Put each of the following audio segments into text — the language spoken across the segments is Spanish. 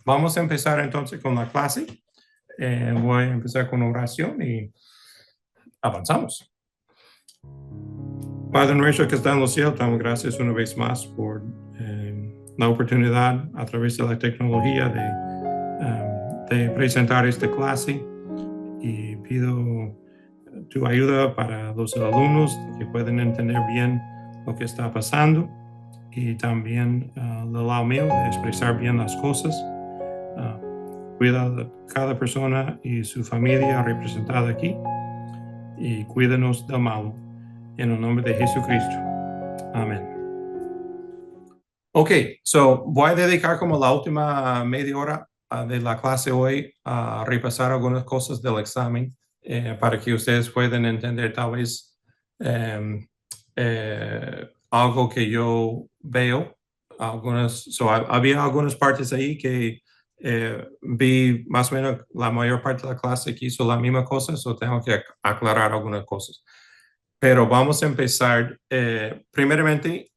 Vamos a empezar entonces con la clase. Voy a empezar con oración y avanzamos. Padre nuestro que está en los cielos, damos gracias una vez más por la oportunidad a través de la tecnología de presentar esta clase, y pido tu ayuda para los alumnos que puedan entender bien lo que está pasando, y también el lado mío de expresar bien las cosas. Cuida de cada persona y su familia representada aquí, y cuídanos del mal. En el nombre de Jesucristo. Amén. Ok, voy a dedicar como la última media hora de la clase hoy a repasar algunas cosas del examen, para que ustedes puedan entender tal vez algo que yo veo. Había algunas partes ahí que vi más o menos la mayor parte de la clase que hizo la misma cosa, tengo que aclarar algunas cosas. Pero vamos a empezar. Primeramente,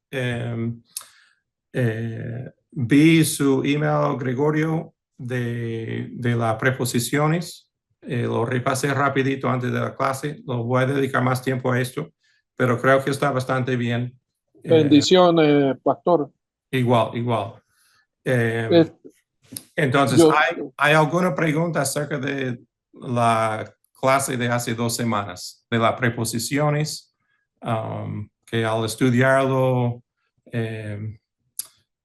vi su email, Gregorio, de las preposiciones. Lo repasé rapidito antes de la clase. Lo voy a dedicar más tiempo a esto, pero creo que está bastante bien. Bendiciones, pastor. Igual. Eh, Entonces, ¿hay alguna pregunta acerca de la clase de hace 2 semanas, de las preposiciones, que al estudiarlo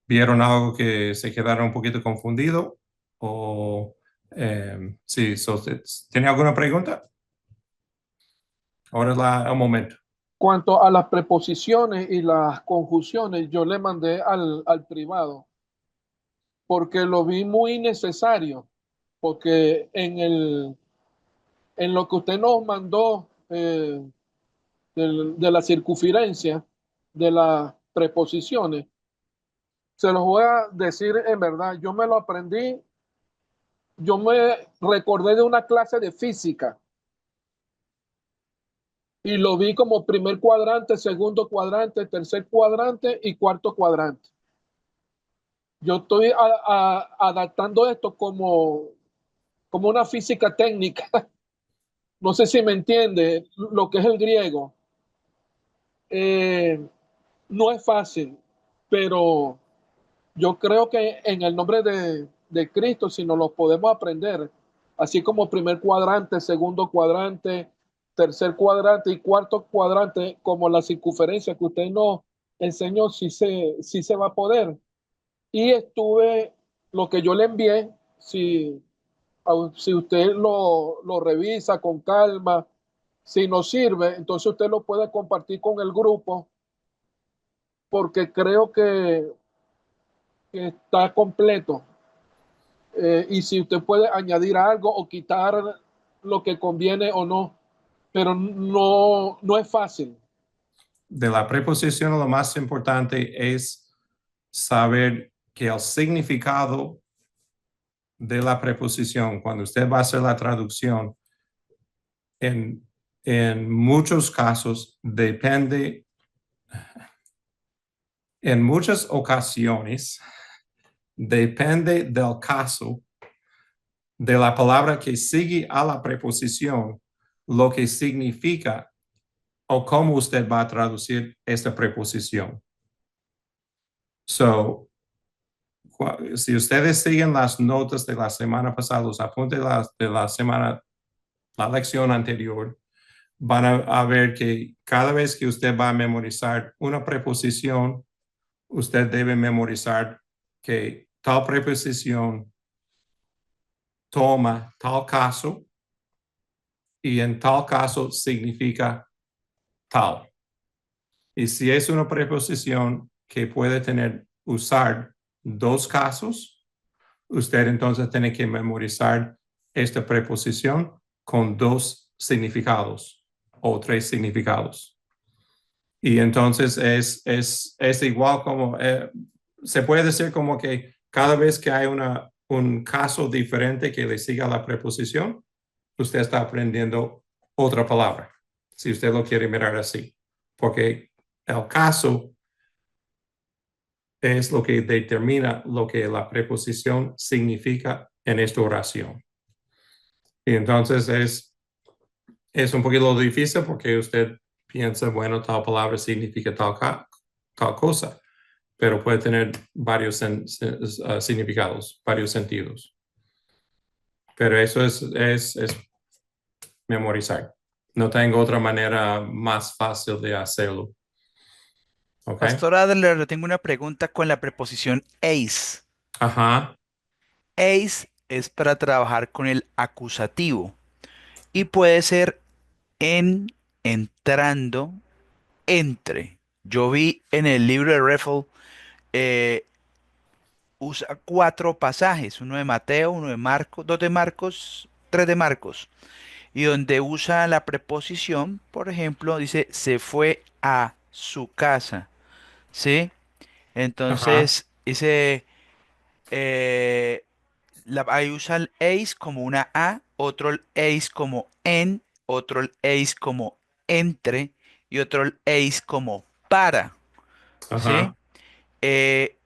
vieron algo que se quedaron un poquito confundido? O sí, ¿tiene alguna pregunta? Ahora es el momento. Cuanto a las preposiciones y las conjunciones, yo le mandé al privado porque lo vi muy necesario, porque en lo que usted nos mandó de la circunferencia de las preposiciones, se los voy a decir en verdad, yo me lo aprendí, yo me recordé de una clase de física y lo vi como primer cuadrante, segundo cuadrante, tercer cuadrante y cuarto cuadrante. Yo estoy adaptando esto como una física técnica. No sé si me entiende lo que es el griego. No es fácil, pero yo creo que en el nombre de Cristo, si nos lo podemos aprender, así como primer cuadrante, segundo cuadrante, tercer cuadrante y cuarto cuadrante, como la circunferencia que usted nos enseñó, sí se va a poder. Y lo que yo le envié, si usted lo revisa con calma, si nos sirve, entonces usted lo puede compartir con el grupo, porque creo que está completo. Y si usted puede añadir algo o quitar lo que conviene o no, pero no es fácil. De la preposición, lo más importante es saber que el significado de la preposición, cuando usted va a hacer la traducción, en muchos casos depende, en muchas ocasiones depende del caso, de la palabra que sigue a la preposición, lo que significa o cómo usted va a traducir esta preposición. Si ustedes siguen las notas de la semana pasada, los apuntes de la lección anterior, van a ver que cada vez que usted va a memorizar una preposición, usted debe memorizar que tal preposición toma tal caso, y en tal caso significa tal. Y si es una preposición que puede usar 2 casos, usted entonces tiene que memorizar esta preposición con 2 significados o 3 significados. Y entonces es igual como, se puede decir como que cada vez que hay una un caso diferente que le siga la preposición, usted está aprendiendo otra palabra, si usted lo quiere mirar así, porque el caso es lo que determina lo que la preposición significa en esta oración. Y entonces es un poquito difícil porque usted piensa, bueno, tal palabra significa tal cosa, pero puede tener varios significados, varios sentidos. Pero eso es memorizar. No tengo otra manera más fácil de hacerlo. ¿Ok? Pastor Adler, le tengo una pregunta con la preposición eis. Ajá, Eis es para trabajar con el acusativo y puede ser en, entrando, entre. Yo vi en el libro de Reffel, eh, usa cuatro pasajes, uno de Mateo, uno de Marcos, dos de Marcos, tres de Marcos, y donde usa la preposición, por ejemplo, dice, se fue a su casa, ¿sí? ajá, Entonces, dice, ahí usa el eis como una A, otro el eis como en, otro el eis como entre y otro el eis como para, ¿sí? ajá. Eh,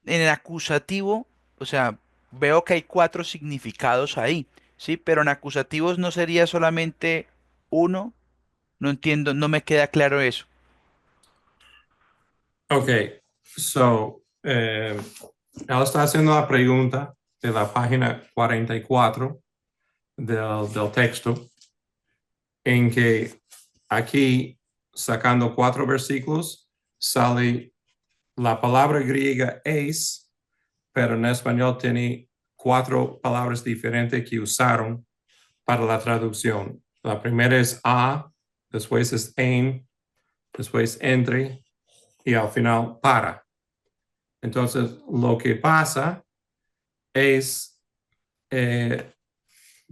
en el acusativo, o sea, veo que hay cuatro significados ahí, ¿sí? Pero en acusativos no sería solamente uno, no entiendo, no me queda claro eso. Ok, so, él está haciendo la pregunta de la página 44 del texto, en que aquí, sacando cuatro versículos, sale la palabra griega es, pero en español tiene cuatro palabras diferentes que usaron para la traducción. La primera es a, después es en, después entre y al final para. Entonces, lo que pasa es eh,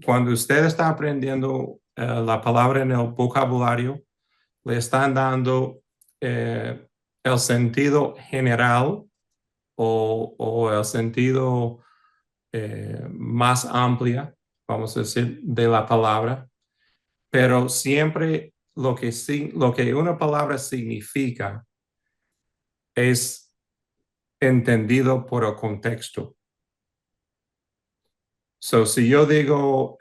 cuando usted está aprendiendo la palabra en el vocabulario, le están dando el sentido general o el sentido más amplia, vamos a decir, de la palabra, pero siempre lo que una palabra significa es entendido por el contexto. So, si yo digo,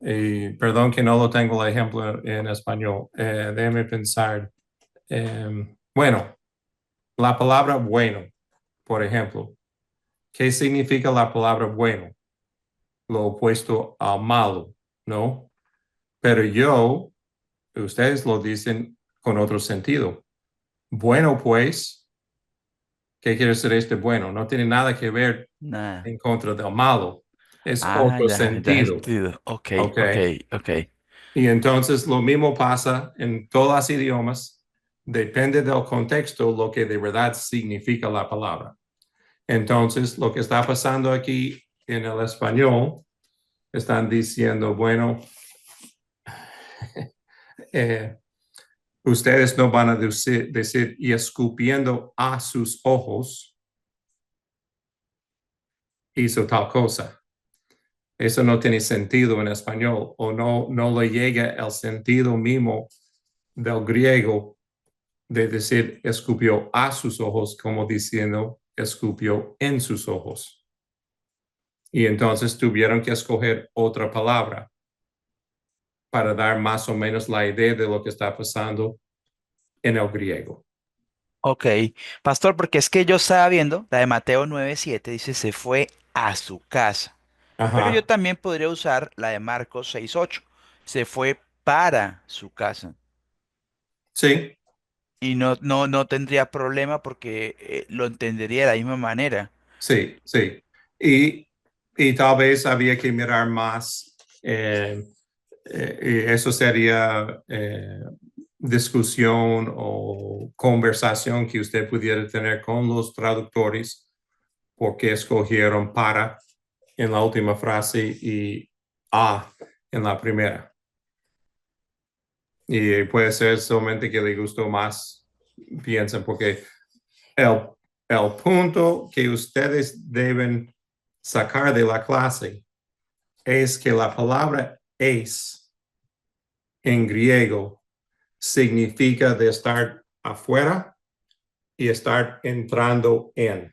y perdón que no lo tengo el ejemplo en español, déjeme pensar. Bueno, la palabra bueno, por ejemplo, ¿qué significa la palabra bueno? Lo opuesto a malo, ¿no? Pero ustedes lo dicen con otro sentido. Bueno, pues, ¿qué quiere decir este bueno? No tiene nada que ver Nada. en contra del malo. Es Ah, otro ya, ya sentido, entiendo. Ok, ¿ok? ok, ok. Y entonces lo mismo pasa en todos los idiomas. Depende del contexto lo que de verdad significa la palabra. Entonces, lo que está pasando aquí en el español, están diciendo, bueno, eh, ustedes no van a decir, y escupiendo a sus ojos, hizo tal cosa. Eso no tiene sentido en español o no le llega el sentido mismo del griego de decir escupió a sus ojos como diciendo escupió en sus ojos. Y entonces tuvieron que escoger otra palabra para dar más o menos la idea de lo que está pasando en el griego. Ok, pastor, porque es que yo estaba viendo la de Mateo 9:7, dice, se fue a su casa. Pero yo Ajá. también podría usar la de Marcos 6:8, se fue para su casa. Sí, Y no tendría problema porque lo entendería de la misma manera. sí, sí. Y, y tal vez había que mirar más, y eso sería discusión o conversación que usted pudiera tener con los traductores, porque escogieron para en la última frase y a en la primera. Y puede ser solamente que le gustó más, piensen, porque el el punto que ustedes deben sacar de la clase es que la palabra es en griego significa de estar afuera y estar entrando en.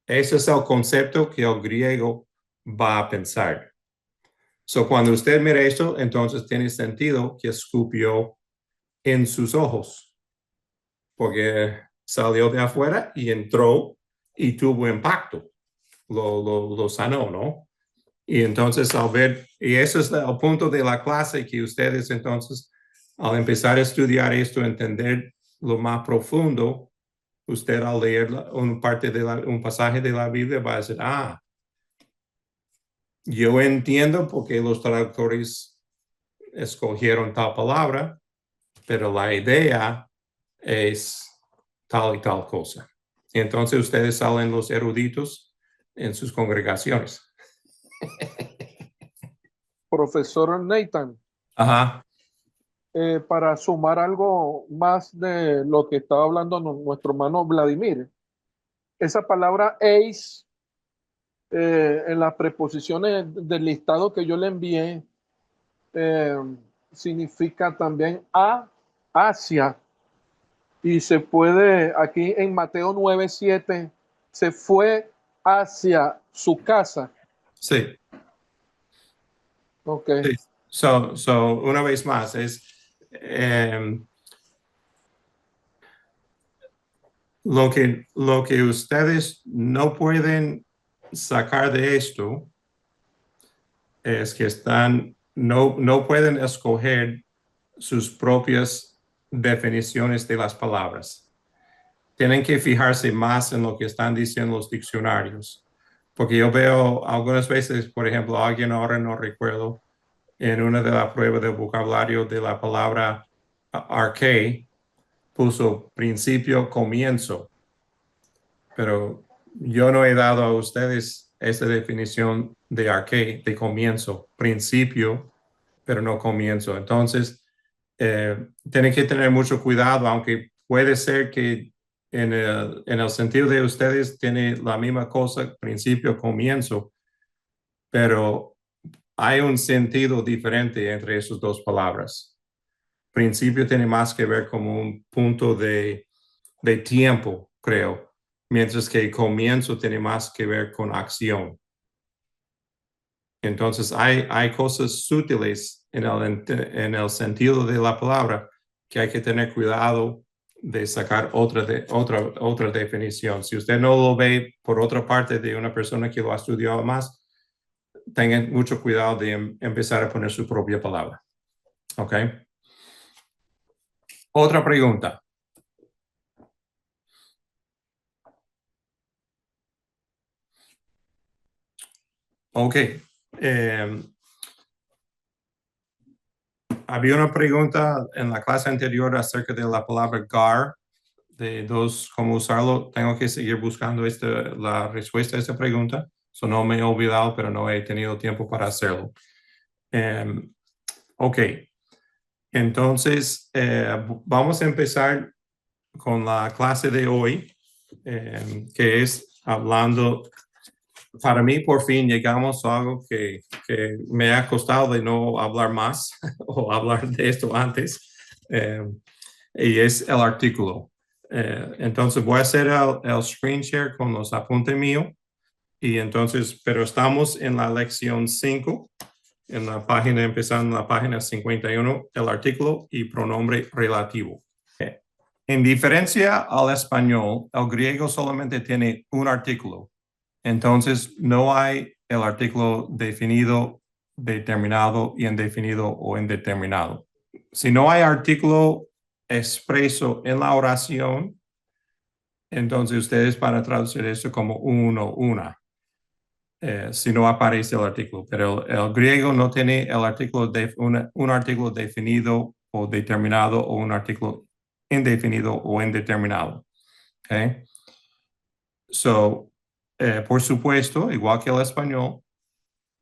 Ese es el concepto que el griego va a pensar. So, cuando usted mira esto, entonces tiene sentido que escupió en sus ojos, porque salió de afuera y entró y tuvo impacto, lo sanó, ¿no? Y entonces al ver, y ese es el punto de la clase, que ustedes entonces al empezar a estudiar esto, entender lo más profundo, usted al leer un pasaje de la Biblia va a decir, yo entiendo por qué los traductores escogieron tal palabra, pero la idea es tal y tal cosa. Y entonces ustedes salen los eruditos en sus congregaciones. Profesor Nathan, Ajá. para sumar algo más de lo que estaba hablando nuestro hermano Vladimir, esa palabra ace en las preposiciones del listado que yo le envié eh, significa también a, hacia, y se puede, aquí en Mateo 9:7, se fue hacia su casa. Sí. Ok. Sí. So, una vez más, es lo que ustedes no pueden sacar de esto es que no pueden escoger sus propias definiciones de las palabras. Tienen que fijarse más en lo que están diciendo los diccionarios. Porque yo veo algunas veces, por ejemplo, alguien ahora no recuerdo, en una de las pruebas de vocabulario de la palabra arcade, puso principio, comienzo. Pero yo no he dado a ustedes esa definición de arcade, de comienzo, principio, pero no comienzo. Entonces, tienen que tener mucho cuidado, aunque puede ser que en el sentido de ustedes tiene la misma cosa, principio, comienzo, pero hay un sentido diferente entre esas dos palabras. Principio tiene más que ver como un punto de tiempo, creo, mientras que comienzo tiene más que ver con acción. Entonces hay cosas sutiles en el sentido de la palabra que hay que tener cuidado de sacar otra definición. Si usted no lo ve por otra parte de una persona que lo ha estudiado más, tengan mucho cuidado de empezar a poner su propia palabra. ¿Ok? Otra pregunta. Ok. Había una pregunta en la clase anterior acerca de la palabra gar, de cómo usarlo. Tengo que seguir buscando la respuesta a esta pregunta. So no me he olvidado, pero no he tenido tiempo para hacerlo. Ok. Entonces, vamos a empezar con la clase de hoy, que es hablando. Para mí, por fin, llegamos a algo que me ha costado de no hablar más o hablar de esto antes, y es el artículo. Entonces, voy a hacer el screen share con los apuntes míos, y entonces, pero estamos en la lección 5, en la página, empezando en la página 51, el artículo y pronombre relativo. En diferencia al español, el griego solamente tiene un artículo. Entonces, no hay el artículo definido, determinado, indefinido o indeterminado. Si no hay artículo expreso en la oración, entonces ustedes van a traducir eso como uno, una, si no aparece el artículo. Pero el griego no tiene el artículo un artículo definido o determinado o un artículo indefinido o indeterminado. Okay? So, por supuesto, igual que el español,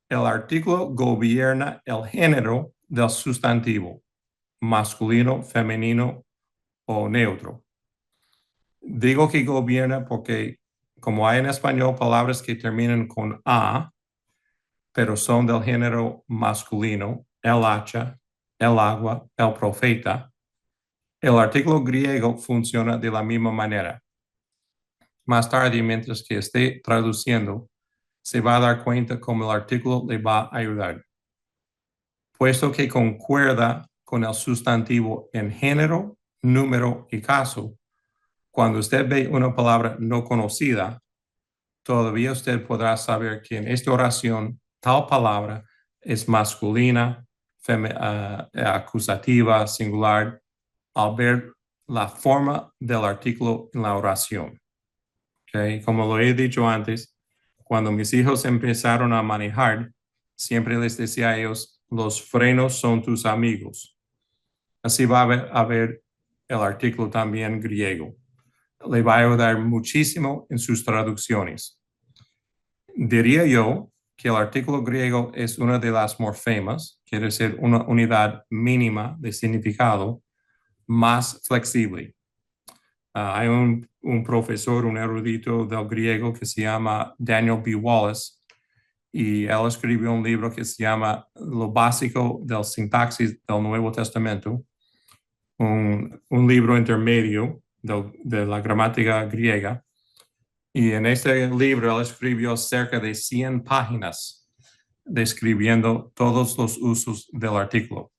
el artículo gobierna el género del sustantivo, masculino, femenino o neutro. Digo que gobierna porque como hay en español palabras que terminan con A, pero son del género masculino, el hacha, el agua, el profeta, el artículo griego funciona de la misma manera. Más tarde, mientras que esté traduciendo, se va a dar cuenta cómo el artículo le va a ayudar. Puesto que concuerda con el sustantivo en género, número y caso, cuando usted ve una palabra no conocida, todavía usted podrá saber que en esta oración tal palabra es masculina, acusativa, singular, al ver la forma del artículo en la oración. Okay. Como lo he dicho antes, cuando mis hijos empezaron a manejar, siempre les decía a ellos, los frenos son tus amigos. Así va a ver el artículo también griego. Le va a ayudar muchísimo en sus traducciones. Diría yo que el artículo griego es una de las morfemas, quiere decir una unidad mínima de significado más flexible. Hay un profesor, un erudito del griego que se llama Daniel B. Wallace, y él escribió un libro que se llama Lo básico del sintaxis del Nuevo Testamento, un libro intermedio de la gramática griega. Y en este libro él escribió cerca de 100 páginas describiendo todos los usos del artículo.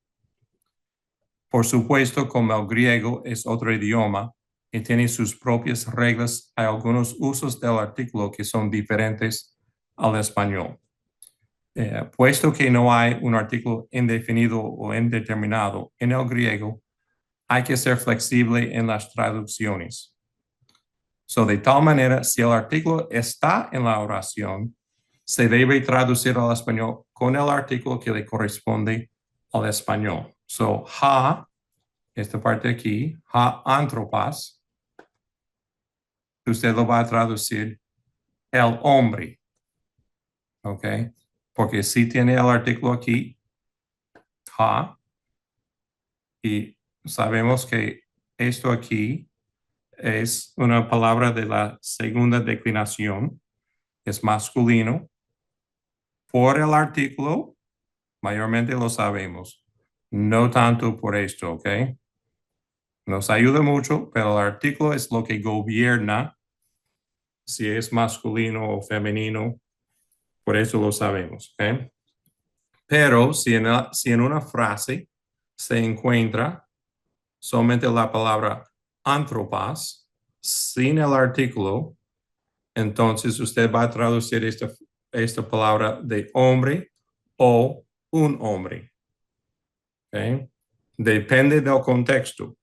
Por supuesto, como el griego es otro idioma y tiene sus propias reglas, hay algunos usos del artículo que son diferentes al español. Puesto que no hay un artículo indefinido o indeterminado en el griego, hay que ser flexible en las traducciones. De tal manera, si el artículo está en la oración, se debe traducir al español con el artículo que le corresponde al español. Ha, esta parte aquí, ha anthropos, usted lo va a traducir el hombre, ¿ok? Porque si tiene el artículo aquí, ha, y sabemos que esto aquí es una palabra de la segunda declinación, es masculino. Por el artículo, mayormente lo sabemos, no tanto por esto, ¿ok? Nos ayuda mucho, pero el artículo es lo que gobierna si es masculino o femenino, por eso lo sabemos, ¿ok? Pero si en una frase se encuentra solamente la palabra anthropos sin el artículo, entonces usted va a traducir esta palabra de hombre o un hombre. ¿Okay? Depende del contexto.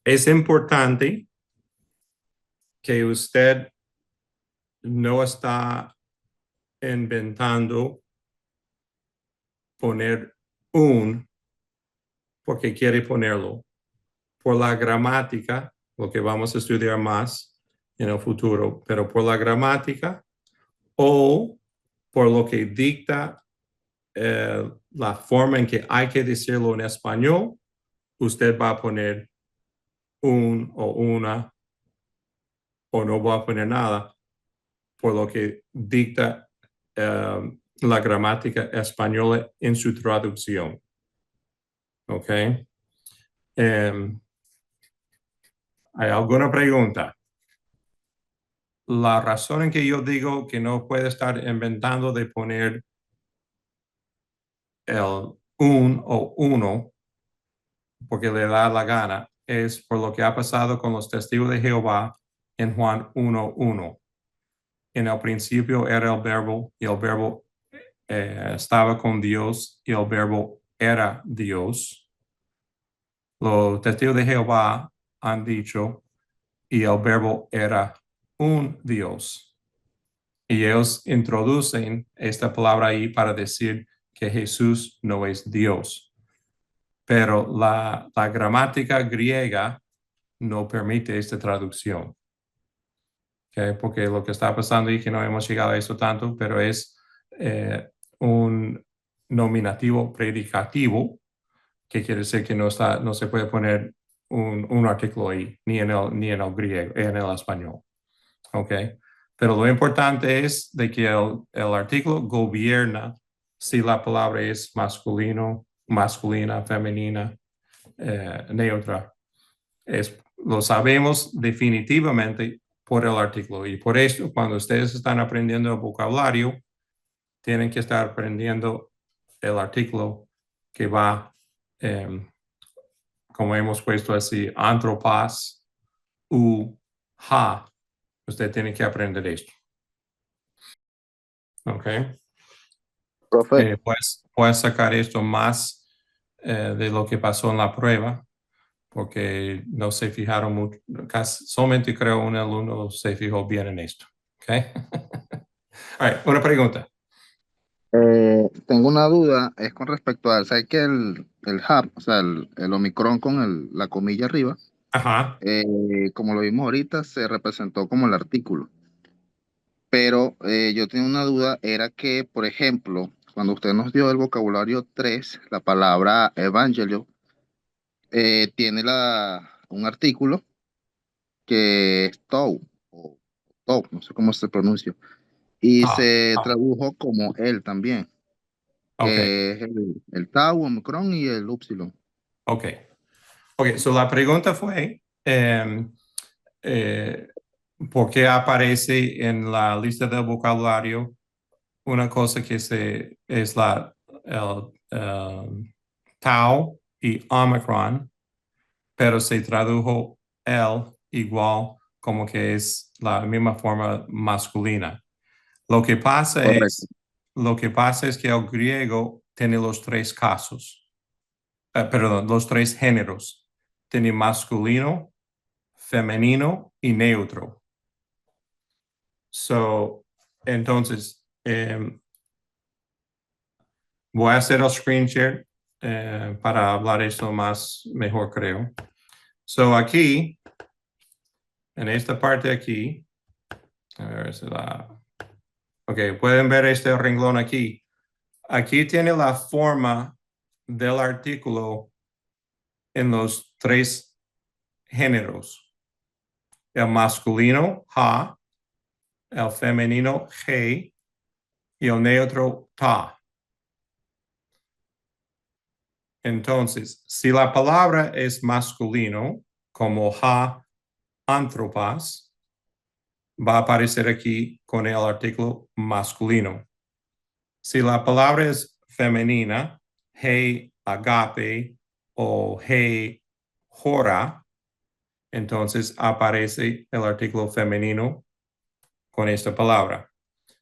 Es importante que usted no está inventando poner un porque quiere ponerlo. Por la gramática, lo que vamos a estudiar más en el futuro, pero por la gramática o por lo que dicta la forma en que hay que decirlo en español, usted va a poner un o una o no va a poner nada por lo que dicta la gramática española en su traducción. ¿Ok? ¿Hay alguna pregunta? La razón en que yo digo que no puede estar inventando de poner el un o uno porque le da la gana es por lo que ha pasado con los testigos de Jehová en Juan 1:1. En el principio era el verbo y el verbo estaba con Dios y el verbo era Dios. Los testigos de Jehová han dicho y el verbo era un Dios. Y ellos introducen esta palabra ahí para decir que Jesús no es Dios. Pero la gramática griega no permite esta traducción. ¿Okay? Porque lo que está pasando y que no hemos llegado a eso tanto, pero es un nominativo predicativo, que quiere decir que no se puede poner un artículo ahí, ni en el griego, en el español. ¿Ok? Pero lo importante es de que el artículo gobierna si la palabra es masculino, masculina, femenina, neutra. Lo sabemos definitivamente por el artículo. Y por eso, cuando ustedes están aprendiendo el vocabulario, tienen que estar aprendiendo el artículo que va, como hemos puesto así, antropas, u, ha. Usted tiene que aprender esto. ¿Ok? Profe, Puedes sacar esto más de lo que pasó en la prueba, porque no se fijaron mucho, casi, solamente creo un alumno se fijó bien en esto. ¿Okay? All right, una pregunta. tengo una duda, es con respecto a, ¿sabes que el hub, o sea, el Omicron con la comilla arriba, Ajá. como lo vimos ahorita, se representó como el artículo? Pero yo tenía una duda, era que, por ejemplo, cuando usted nos dio el vocabulario 3 la palabra evangelio tiene un artículo que es tou, o tou, no sé cómo se pronuncia, y se tradujo como él también, Ok, que es el tau, omicron y el upsilon. ok. Ok, so la pregunta fue, eh, ¿por qué aparece en la lista del vocabulario una cosa que es el tau y omicron, pero se tradujo el igual como que es la misma forma masculina? Lo que pasa Correcto. es que el griego tiene los tres casos, perdón, los tres géneros. Tiene masculino, femenino y neutro. So, entonces, voy a hacer el screen share para hablar esto más mejor, creo. So, aquí, en esta parte aquí, a ver si ok, pueden ver este renglón aquí. Aquí tiene la forma del artículo en los tres géneros. El masculino, ha, el femenino, he, y el neutro, ta. Entonces, si la palabra es masculino, como ha, antropas, va a aparecer aquí con el artículo masculino. Si la palabra es femenina, he, agape o he, hora, entonces aparece el artículo femenino con esta palabra.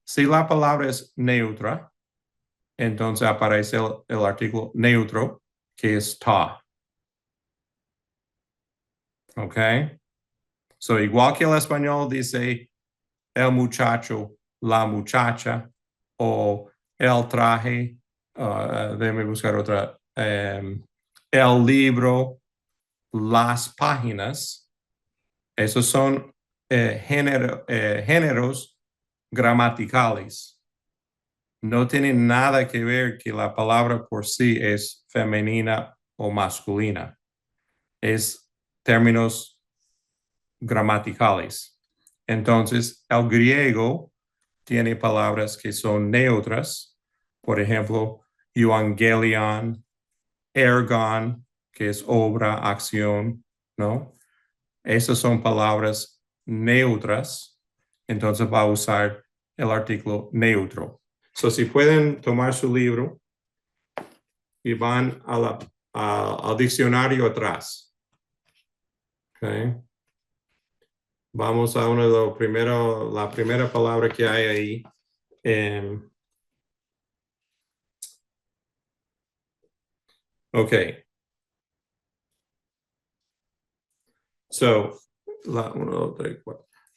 Si la palabra es neutra, entonces aparece el artículo neutro, que es ta. ¿Ok? So, igual que el español dice el muchacho, la muchacha, o el traje, déjeme buscar otra, el libro, las páginas. Esos son géneros gramaticales. No tienen nada que ver que la palabra por sí es femenina o masculina. Es términos gramaticales. Entonces, el griego tiene palabras que son neutras. Por ejemplo, euangelion, ergon, que es obra, acción, ¿no? Esas son palabras neutras. Entonces va a usar el artículo neutro. So, si pueden tomar su libro y van al diccionario atrás. Okay. Vamos a uno de los primeros, la primera palabra que hay ahí. Ok. So,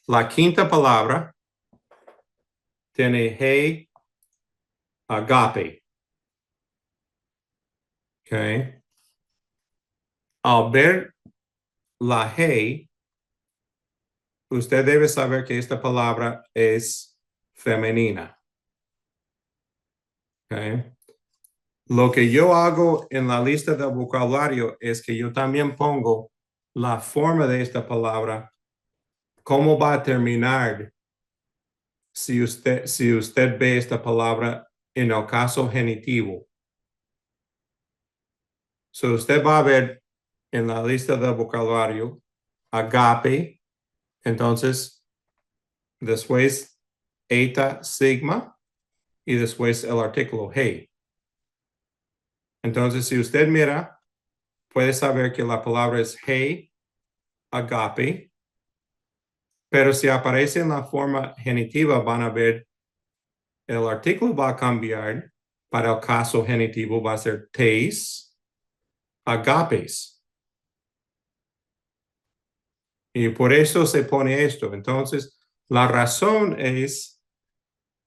la quinta palabra tiene he, agape. Okay. Al ver la he, usted debe saber que esta palabra es femenina. Okay. Lo que yo hago en la lista del vocabulario es que yo también pongo la forma de esta palabra, cómo va a terminar si usted ve esta palabra en el caso genitivo. So usted va a ver en la lista del vocabulario agape, entonces después eta, sigma y después el artículo he. Entonces, si usted mira, puede saber que la palabra es he, agape, pero si aparece en la forma genitiva, van a ver el artículo va a cambiar. Para el caso genitivo va a ser teis, agapes. Y por eso se pone esto. Entonces, la razón es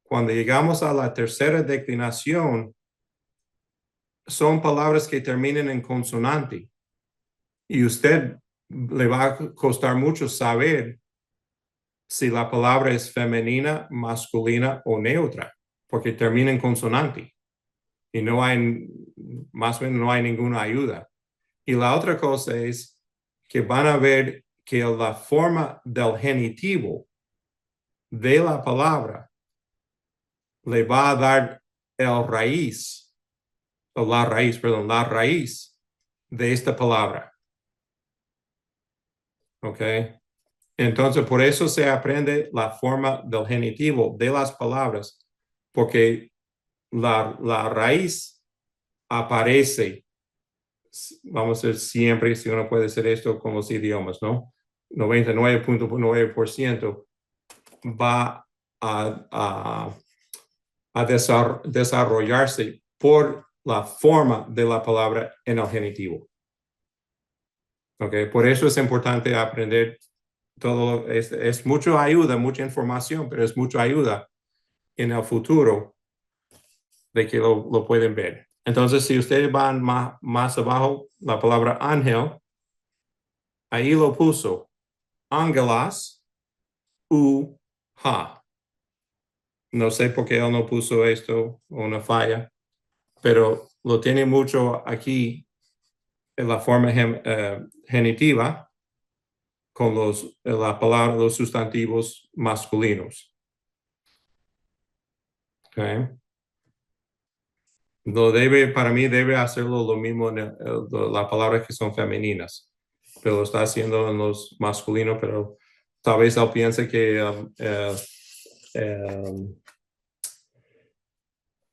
cuando llegamos a la tercera declinación, son palabras que terminan en consonante. Y usted le va a costar mucho saber si la palabra es femenina, masculina o neutra, porque termina en consonante. Y no hay, más o menos no hay ninguna ayuda. Y la otra cosa es que van a ver que la forma del genitivo de la palabra le va a dar la raíz de esta palabra. ¿Ok? Entonces, por eso se aprende la forma del genitivo de las palabras, porque la raíz aparece, vamos a decir siempre, si uno puede hacer esto con los idiomas, ¿no? 99.9% va a desarrollarse por la forma de la palabra en el genitivo. Okay, por eso es importante aprender todo. Es mucha ayuda, mucha información, pero es mucha ayuda en el futuro de que lo pueden ver. Entonces, si ustedes van más abajo, la palabra ángel, ahí lo puso, ángelas, ha. No sé por qué él no puso esto, una falla, pero lo tiene mucho aquí en la forma genitiva con la palabra, los sustantivos masculinos. Okay. Para mí debe hacerlo lo mismo en las palabras que son femeninas, pero lo está haciendo en los masculinos, pero tal vez él piense que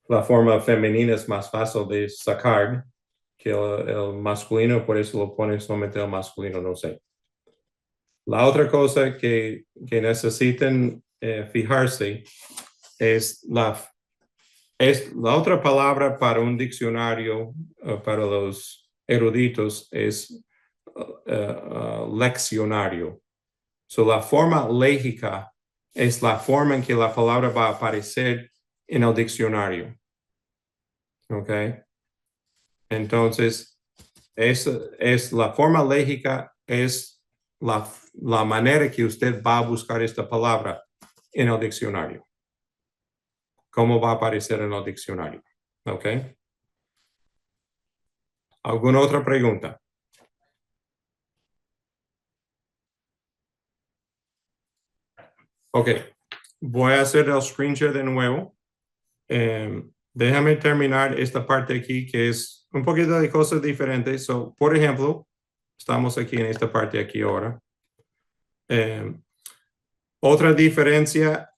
la forma femenina es más fácil de sacar que el masculino, por eso lo pone solamente el masculino, no sé. La otra cosa que necesitan fijarse es la otra palabra para un diccionario, para los eruditos, es leccionario. So, la forma léxica es la forma en que la palabra va a aparecer en el diccionario. ¿Ok? Entonces, la forma léxica es la manera que usted va a buscar esta palabra en el diccionario. ¿Cómo va a aparecer en el diccionario? ¿Ok? ¿Alguna otra pregunta? Ok. Voy a hacer el screen share de nuevo. Déjame terminar esta parte aquí que es un poquito de cosas diferentes. So, por ejemplo, estamos aquí en esta parte aquí ahora. Otra diferencia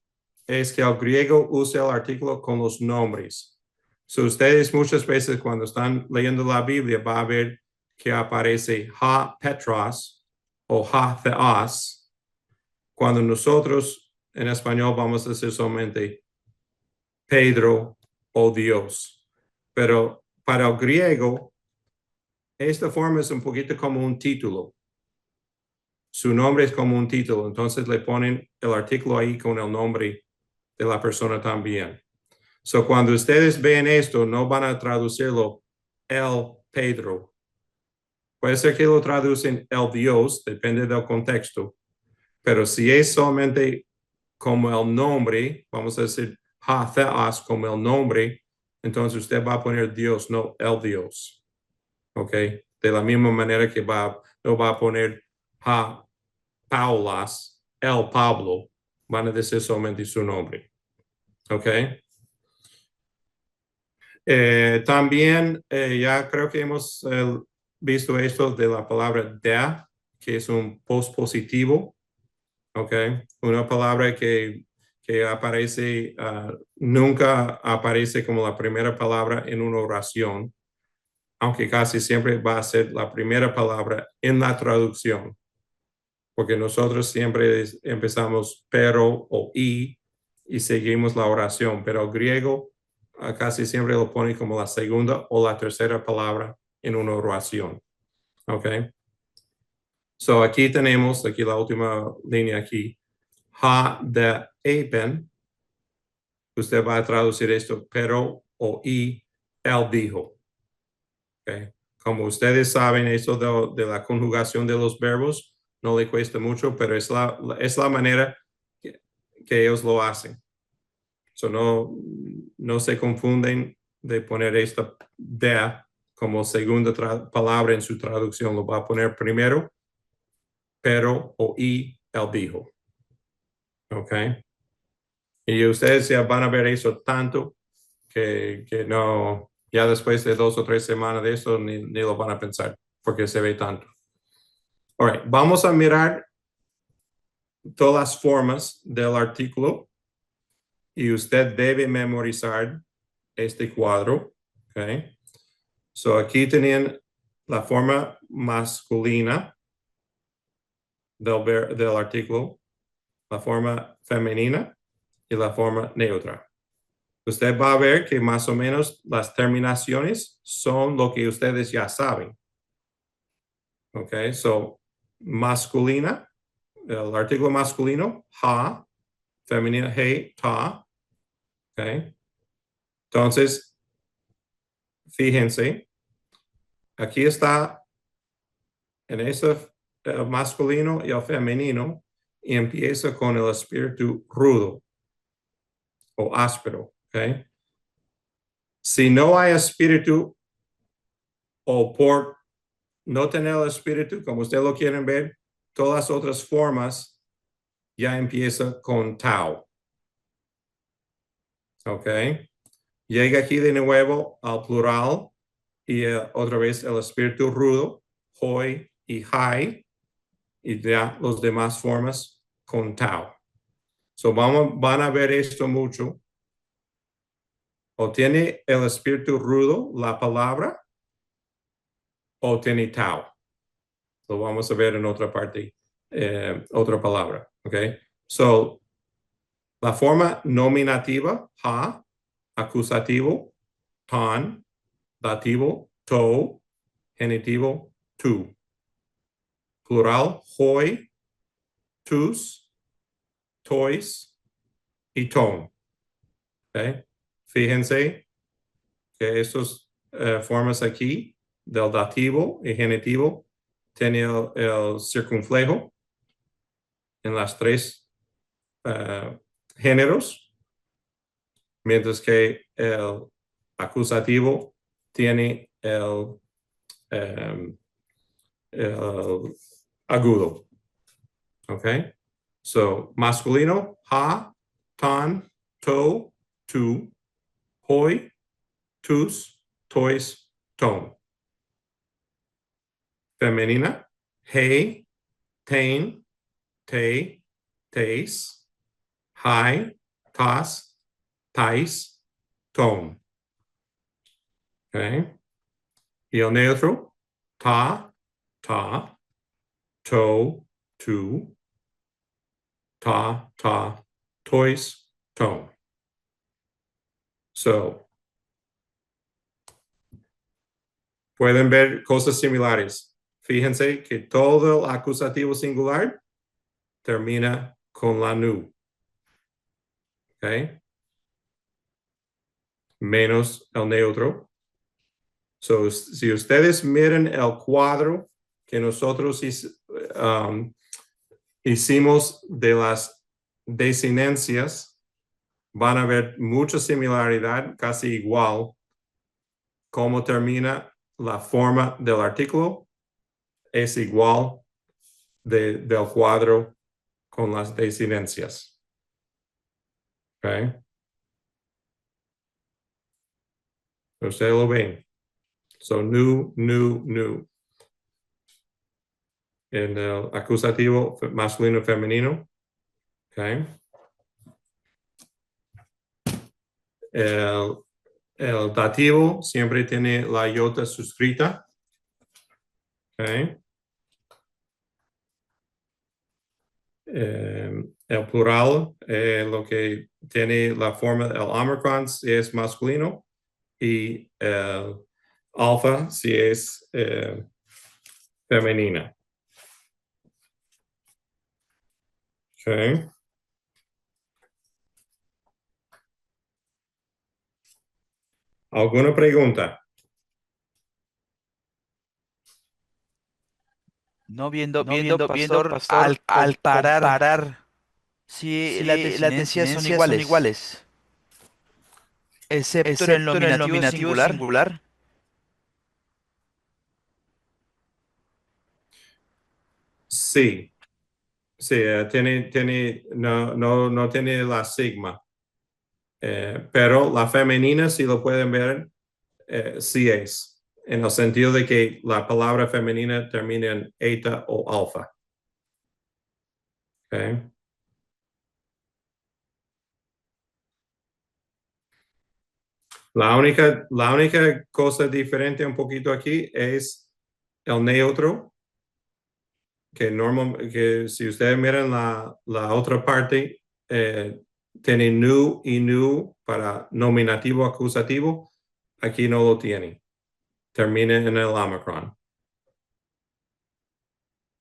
es que el griego usa el artículo con los nombres. So, ustedes muchas veces cuando están leyendo la Biblia va a ver que aparece ha Petros o ha Theos. Cuando nosotros en español vamos a decir solamente Pedro o Dios. Pero para el griego, esta forma es un poquito como un título. Su nombre es como un título, entonces le ponen el artículo ahí con el nombre de la persona también. So, cuando ustedes ven esto, no van a traducirlo el Pedro. Puede ser que lo traducen el Dios, depende del contexto. Pero si es solamente como el nombre, vamos a decir ha Theos como el nombre, entonces usted va a poner Dios, no el Dios. ¿Ok? De la misma manera que no va a poner Paulas, el Pablo, van a decir solamente su nombre. ¿Ok? También ya creo que hemos visto esto de la palabra de, que es un pospositivo. ¿Ok? Una palabra que aparece, nunca aparece como la primera palabra en una oración, aunque casi siempre va a ser la primera palabra en la traducción, porque nosotros siempre empezamos pero o y seguimos la oración, pero el griego casi siempre lo pone como la segunda o la tercera palabra en una oración. ¿Ok? So aquí tenemos, aquí la última línea aquí, ha de apen. Usted va a traducir esto, pero o y, él dijo. Okay. Como ustedes saben, eso de la conjugación de los verbos no le cuesta mucho, pero es la manera que ellos lo hacen. So no se confunden de poner esta de como segunda palabra en su traducción. Lo va a poner primero, pero o y, él dijo. Ok. Y ustedes ya van a ver eso tanto que no, ya después de 2 o 3 semanas de eso ni lo van a pensar porque se ve tanto. All right, vamos a mirar todas las formas del artículo y usted debe memorizar este cuadro. Okay. So aquí tenían la forma masculina del artículo, la forma femenina y la forma neutra. Usted va a ver que más o menos las terminaciones son lo que ustedes ya saben. Ok, so masculina, el artículo masculino, ha, femenina, he, ta. Ok, entonces, fíjense, aquí está en ese masculino y el femenino y empieza con el espíritu rudo o áspero. Ok, si no hay espíritu o por no tener el espíritu, como ustedes lo quieren ver, todas las otras formas ya empieza con tau. ¿Ok? Llega aquí de nuevo al plural y otra vez el espíritu rudo, hoi y hai, y ya las demás formas con tau. So van a ver esto mucho. O tiene el espíritu rudo la palabra o tiene tau. Lo vamos a ver en otra parte, otra palabra. ¿Ok? So, la forma nominativa, ha, acusativo, tan, dativo, to, genitivo, tu. Plural, hoi, tus, tois y ton. ¿Okay? Fíjense que estas formas aquí del dativo y genitivo tienen el circunflejo en las tres géneros, mientras que el acusativo tiene el agudo. Okay? So, masculino, ha, tan, to, tu, hoi, tus, tois, ton. Femenina, he, tain, te, teis, hai, tas, tais, ton. Okay? Y el neutro, ta, to, tu, ta, tois, ton. So, pueden ver cosas similares. Fíjense que todo el acusativo singular termina con la nu. ¿Ok? Menos el neutro. So, si ustedes miran el cuadro que nosotros hicimos de las desinencias, van a ver mucha similaridad, casi igual, cómo termina la forma del artículo, es igual del cuadro con las desinencias. Okay. Ustedes lo ven. So, new. En el acusativo masculino femenino. Okay. El dativo siempre tiene la iota suscrita. Okay. El plural, lo que tiene la forma, el omicron si es masculino y el alfa si es femenina. Okay. ¿Alguna pregunta? No viendo, pastor, al comparar si las desinencias son iguales, excepto en el nominativo singular. Sí, no tiene la sigma, pero la femenina, si lo pueden ver, sí es, en el sentido de que la palabra femenina termina en eta o alfa. Okay. La única cosa diferente un poquito aquí es el neutro, que si ustedes miran la otra parte, tiene nu y nu para nominativo acusativo. Aquí no lo tiene. Termina en el omicron.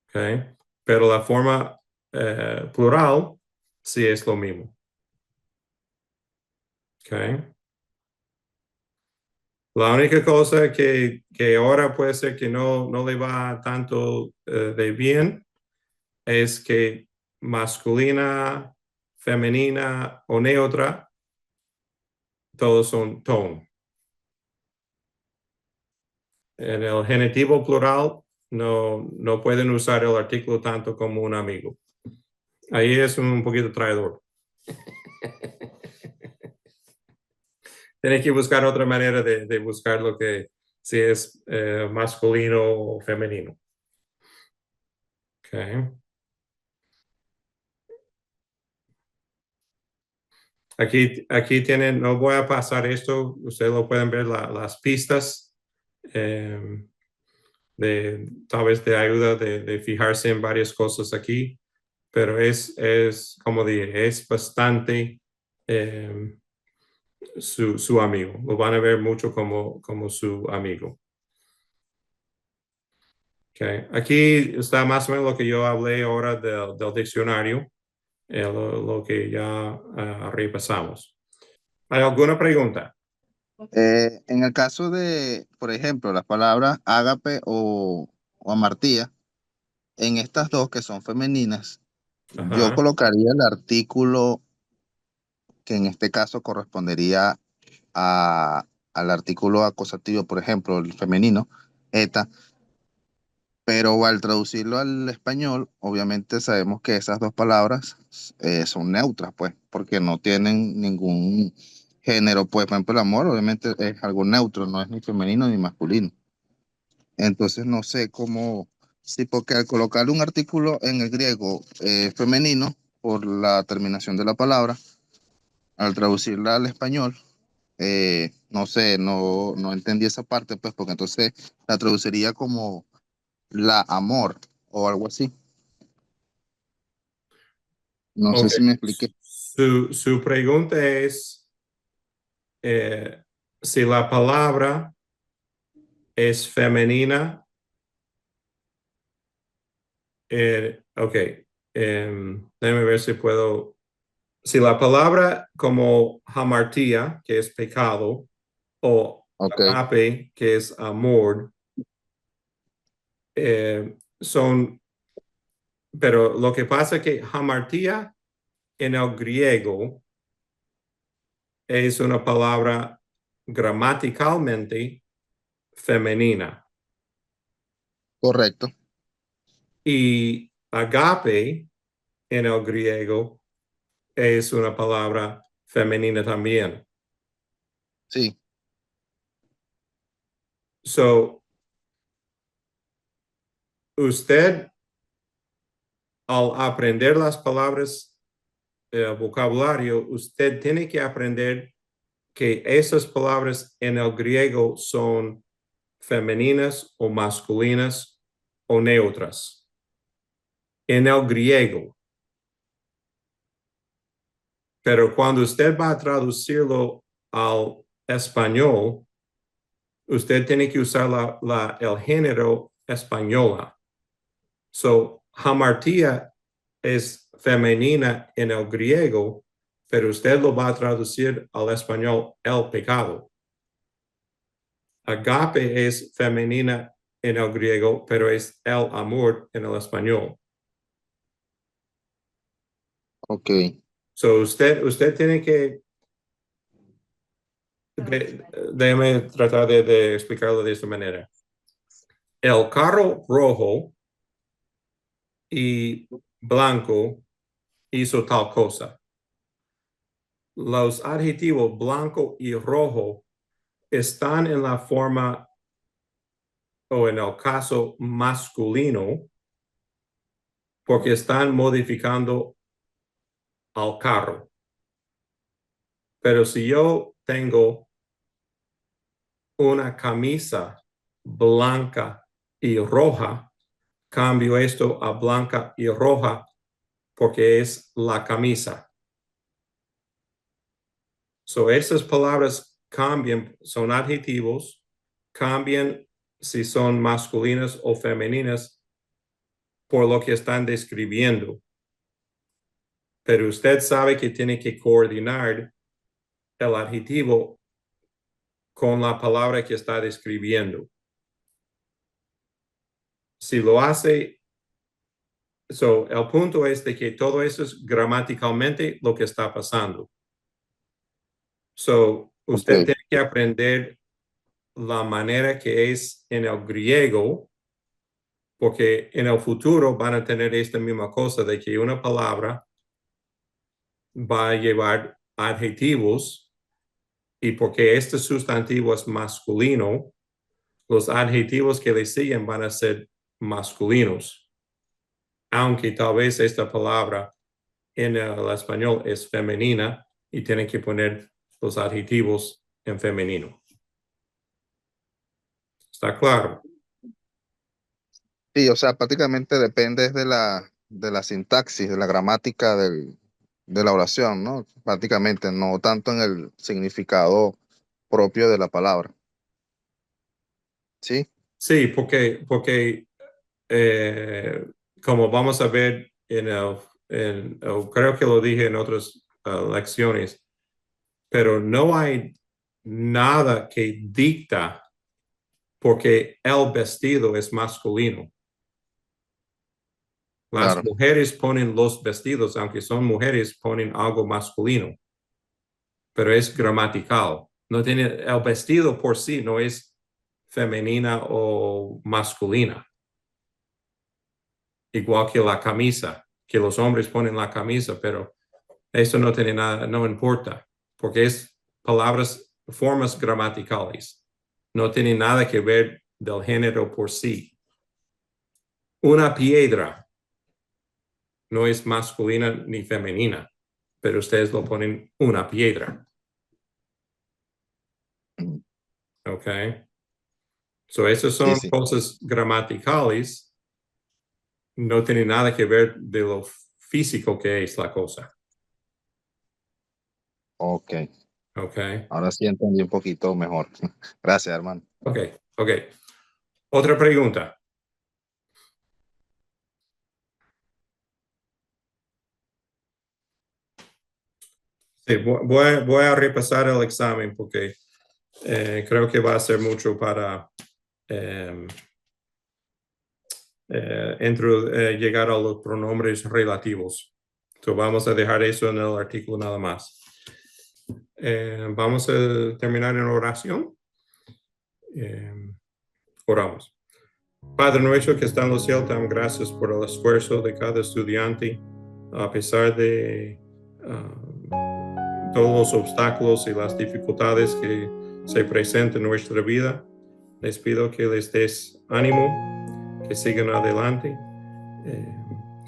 Okay. Pero la forma plural sí es lo mismo. Okay. La única cosa que ahora puede ser que no le va tanto de bien es que masculina, femenina o neutra, todos son tone. En el genitivo plural no pueden usar el artículo tanto como un amigo. Ahí es un poquito traidor. Tienes que buscar otra manera de buscar lo que si es masculino o femenino. Okay. Aquí tienen, no voy a pasar esto, ustedes lo pueden ver las pistas tal vez de ayuda de fijarse en varias cosas aquí, pero es como dije, es bastante su amigo. Lo van a ver mucho como su amigo. Okay. Aquí está más o menos lo que yo hablé ahora del diccionario, lo que ya repasamos. ¿Hay alguna pregunta? En el caso de, por ejemplo, las palabras ágape o amartía, en estas dos que son femeninas, yo Ajá. colocaría el artículo que en este caso correspondería al artículo acusativo, por ejemplo, el femenino, eta, pero al traducirlo al español, obviamente sabemos que esas dos palabras son neutras, pues, porque no tienen ningún género, pues, por ejemplo, el amor obviamente es algo neutro, no es ni femenino ni masculino. Entonces no sé cómo, sí, porque al colocar un artículo en el griego femenino, por la terminación de la palabra, al traducirla al español, no sé, no entendí esa parte, pues, porque entonces la traduciría como la amor o algo así. No sé Okay. si me expliqué. Su pregunta es si la palabra es femenina. Ok. Déjame ver si puedo. Si la palabra como hamartía, que es pecado, o Ok, agape, que es amor, son. Pero lo que pasa es que hamartía en el griego es una palabra gramaticalmente femenina. correcto. Y agape en el griego es una palabra femenina también. Sí, So, usted al aprender las palabras, vocabulario, usted tiene que aprender que esas palabras en el griego son femeninas o masculinas o neutras. En el griego. Pero cuando usted va a traducirlo al español, usted tiene que usar el género española. So, hamartia es femenina en el griego, pero usted lo va a traducir al español el pecado. Agape es femenina en el griego, pero es el amor en el español. ok. So, usted tiene que déjeme tratar de explicarlo de esta manera. El carro rojo y blanco hizo tal cosa. Los adjetivos blanco y rojo están en la forma o en el caso masculino porque están modificando al carro. Pero si yo tengo una camisa blanca y roja, cambio esto a blanca y roja porque es la camisa. So, esas palabras cambian, son adjetivos, cambian si son masculinas o femeninas por lo que están describiendo. Pero usted sabe que tiene que coordinar el adjetivo con la palabra que está describiendo. Si lo hace, el punto es de que todo eso es gramaticalmente lo que está pasando. So, usted Ok. tiene que aprender la manera que es en el griego, porque en el futuro van a tener esta misma cosa de que una palabra va a llevar adjetivos y porque este sustantivo es masculino, los adjetivos que le siguen van a ser masculinos, aunque tal vez esta palabra en el español es femenina y tienen que poner los adjetivos en femenino. ¿Está claro? Sí, o sea, prácticamente depende de la sintaxis, de la gramática de la oración, ¿no? Prácticamente, no tanto en el significado propio de la palabra. ¿Sí? Sí, porque como vamos a ver creo que lo dije en otras lecciones, pero no hay nada que dicta porque el vestido es masculino. Las Claro, mujeres ponen los vestidos, aunque son mujeres, ponen algo masculino, pero es gramatical. No tiene, el vestido por sí no es femenina o masculina. Igual que la camisa, que los hombres ponen la camisa, pero eso no tiene nada, no importa, porque es palabras, formas gramaticales. No tiene nada que ver del género por sí. Una piedra no es masculina ni femenina, pero ustedes lo ponen una piedra. ¿Ok? So, esas sí, son sí. cosas gramaticales, no tiene nada que ver de lo físico que es la cosa. Ok, ¿Ok? ahora sí entendí un poquito mejor. Gracias, hermano. Ok, ok. Otra pregunta. Sí, voy a repasar el examen porque creo que va a ser mucho para llegar a los pronombres relativos. Entonces vamos a dejar eso en el artículo nada más. Vamos a terminar en oración. Oramos. Padre nuestro que está en los cielos, te damos gracias por el esfuerzo de cada estudiante, a pesar de todos los obstáculos y las dificultades que se presentan en nuestra vida. Les pido que les des ánimo, que sigan adelante,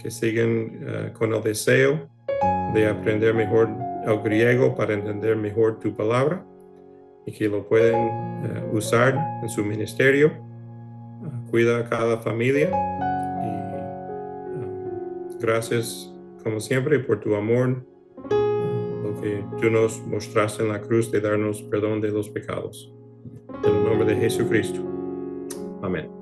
que sigan con el deseo de aprender mejor el griego para entender mejor tu palabra y que lo pueden usar en su ministerio. Cuida a cada familia y gracias como siempre por tu amor, lo que tú nos mostraste en la cruz de darnos perdón de los pecados. En el nombre de Jesucristo. Amén.